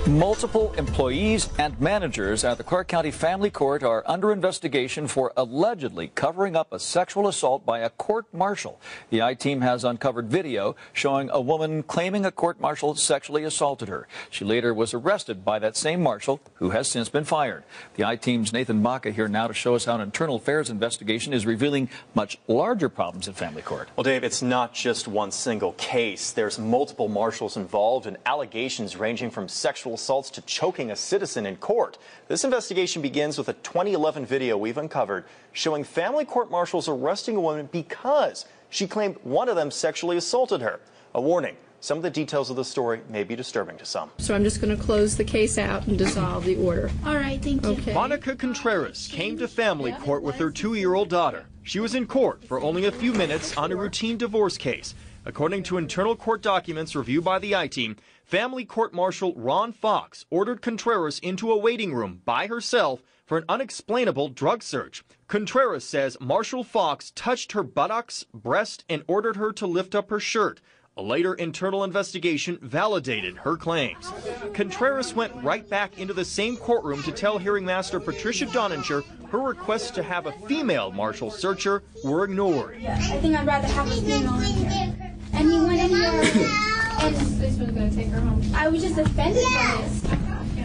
Multiple employees and managers at the Clark County Family Court are under investigation for allegedly covering up a sexual assault by a court marshal. The I-team has uncovered video showing a woman claiming a court marshal sexually assaulted her. She later was arrested by that same marshal, who has since been fired. The I-team's Nathan Baca here now to show us how an internal affairs investigation is revealing much larger problems in family court. Well, Dave, it's not just one single case. There's multiple marshals involved and allegations ranging from sexual assaults to choking a citizen in court. This investigation begins with a 2011 video we've uncovered showing family court marshals arresting a woman because she claimed one of them sexually assaulted her. A warning, some of the details of the story may be disturbing to some. So I'm just going to close the case out and dissolve the order. All right, thank you. Okay. Monica Contreras came to family court with her 2-year-old daughter. She was in court for only a few minutes on a routine divorce case. According to internal court documents reviewed by the I-team, family court marshal Ron Fox ordered Contreras into a waiting room by herself for an unexplainable drug search. Contreras says Marshal Fox touched her buttocks, breast, and ordered her to lift up her shirt. A later internal investigation validated her claims. Contreras went right back into the same courtroom to tell hearing master Patricia Donninger her requests to have a female marshal search her were ignored. I think I'd rather have a female in here. And he went in here and This was going to take her home. I was just offended by this.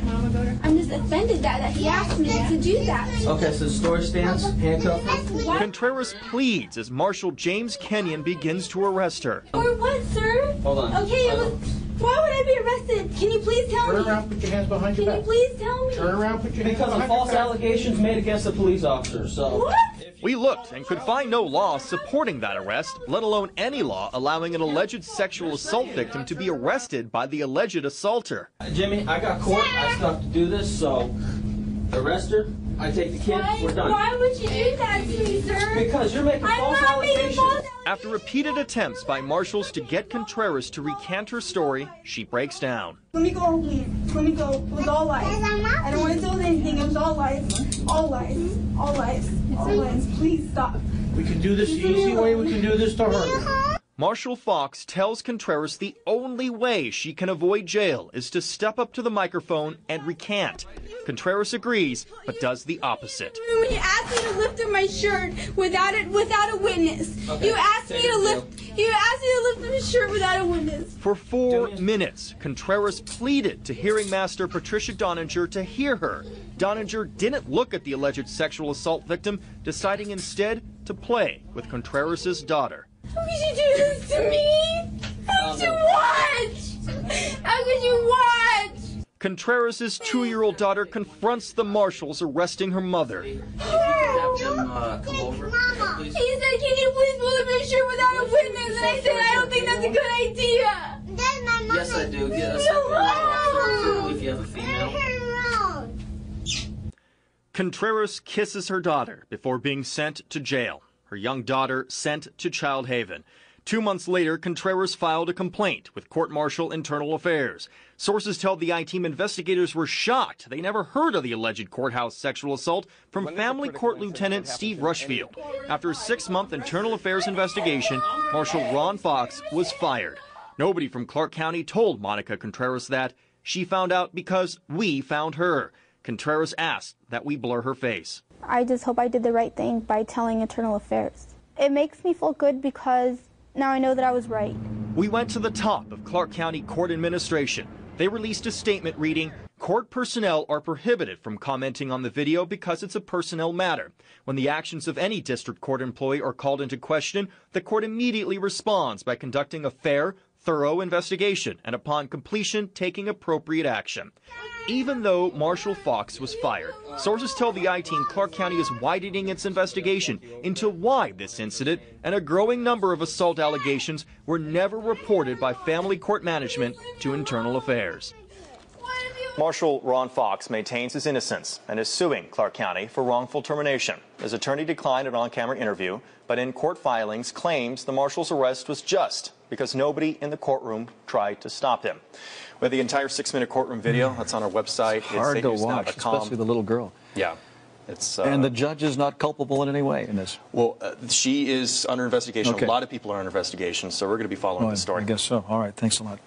Mama go to I'm just offended that he asked me to do that. Okay, so the story stands, handcuff her. Contreras pleads as Marshal James Kenyon begins to arrest her. Or what, sir? Hold on. Okay, why would I be arrested? Can you please tell me? Turn around, put your hands behind your Can you back. please tell me? Turn around, put your hands Because of behind your false back. allegations made against a police officer, so. What? We looked and could find no law supporting that arrest, let alone any law allowing an alleged sexual assault victim to be arrested by the alleged assaulter. Jimmy, I got court, I still have to do this, so arrest her, I take the kid, we're done. Why would you do that to me, sir? Because you're making I'm false not making allegations. false After repeated attempts by marshals to get Contreras to recant her story, she breaks down. Let me go home, please. Let me go. It was all lies. I don't want to tell anything. It was all lies. All lies. All lies. All lies. Please stop. We can do this the easy way, we can do this to her. Marshal Fox tells Contreras the only way she can avoid jail is to step up to the microphone and recant. Contreras agrees, but does the opposite. When you asked me to lift up my shirt without a witness, Okay, you asked me to lift up my shirt without a witness. For 4 minutes, Contreras pleaded to hearing master Patricia Donninger to hear her. Donninger didn't look at the alleged sexual assault victim, deciding instead to play with Contreras' daughter. How could you do this to me? How could you watch? How could you watch? Contreras' 2-year-old daughter confronts the marshals arresting her mother. Have them come over, please. He said, can you please pull up your shirt without a witness? And I said, I don't think that's a good idea. Yes, I do. Get us No. if you have a female. Contreras kisses her daughter before being sent to jail. Her young daughter sent to Child Haven. 2 months later, Contreras filed a complaint with Court Martial Internal Affairs. Sources tell the I-team investigators were shocked. They never heard of the alleged courthouse sexual assault from Family Court Lieutenant Steve Rushfield. After a 6-month Internal Affairs investigation, Marshal Ron Fox was fired. Nobody from Clark County told Monica Contreras that. She found out because we found her. Contreras asked that we blur her face. I just hope I did the right thing by telling Internal Affairs. It makes me feel good because now I know that I was right. We went to the top of Clark County Court Administration. They released a statement reading, "Court personnel are prohibited from commenting on the video because it's a personnel matter. When the actions of any district court employee are called into question, the court immediately responds by conducting a fair, thorough investigation and upon completion taking appropriate action." Even though Marshal Fox was fired, sources tell the I-team Clark County is widening its investigation into why this incident and a growing number of assault allegations were never reported by family court management to Internal Affairs. Marshal Ron Fox maintains his innocence and is suing Clark County for wrongful termination. His attorney declined an on-camera interview, but in court filings claims the marshal's arrest was just because nobody in the courtroom tried to stop him. We have the entire 6-minute courtroom video. That's on our website. Hard to watch, especially the little girl. Yeah. It's, and the judge is not culpable in any way in this. Well, she is under investigation. Okay. A lot of people are under investigation, so we're going to be following this story. I guess so. All right. Thanks a lot.